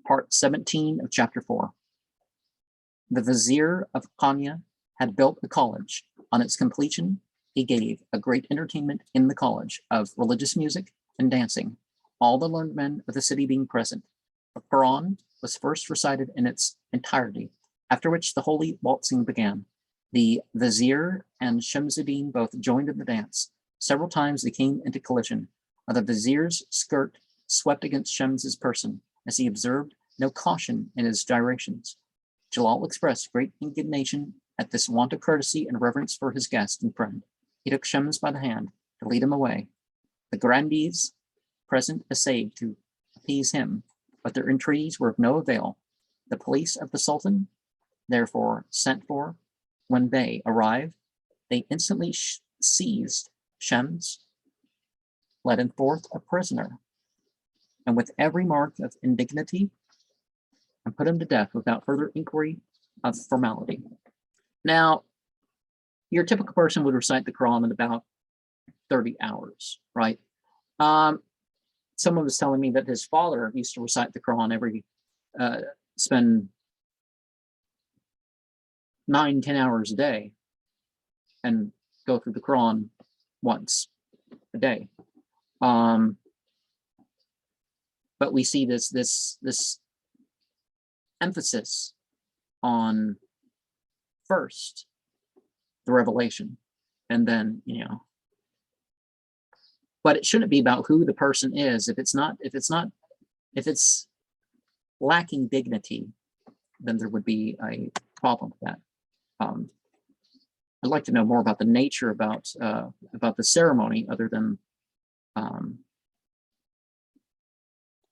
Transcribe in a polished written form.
Part 17 of Chapter 4. The Vizier of Konya had built the college. On its completion, he gave a great entertainment in the college of religious music and dancing, all the learned men of the city being present. The Quran was first recited in its entirety, after which the holy waltzing began. The Vizier and Shamsuddin both joined in the dance. Several times they came into collision. The Vizier's skirt swept against Shams's person, as he observed no caution in his gyrations. Jalal expressed great indignation at this want of courtesy and reverence for his guest and friend. He took Shams by the hand to lead him away. The grandees present essayed to appease him, but their entreaties were of no avail. The police of the Sultan, therefore, sent for. When they arrived, they instantly seized Shams, led him forth a prisoner, and with every mark of indignity, and put him to death without further inquiry of formality. Now, your typical person would recite the Quran in about 30 hours, right? Someone was telling me that his father used to recite the Quran spend 9-10 hours a day and go through the Quran once a day. But we see this emphasis on first the revelation, and then but it shouldn't be about who the person is. If it's lacking dignity, then there would be a problem with that. I'd like to know more about the nature about the ceremony, other than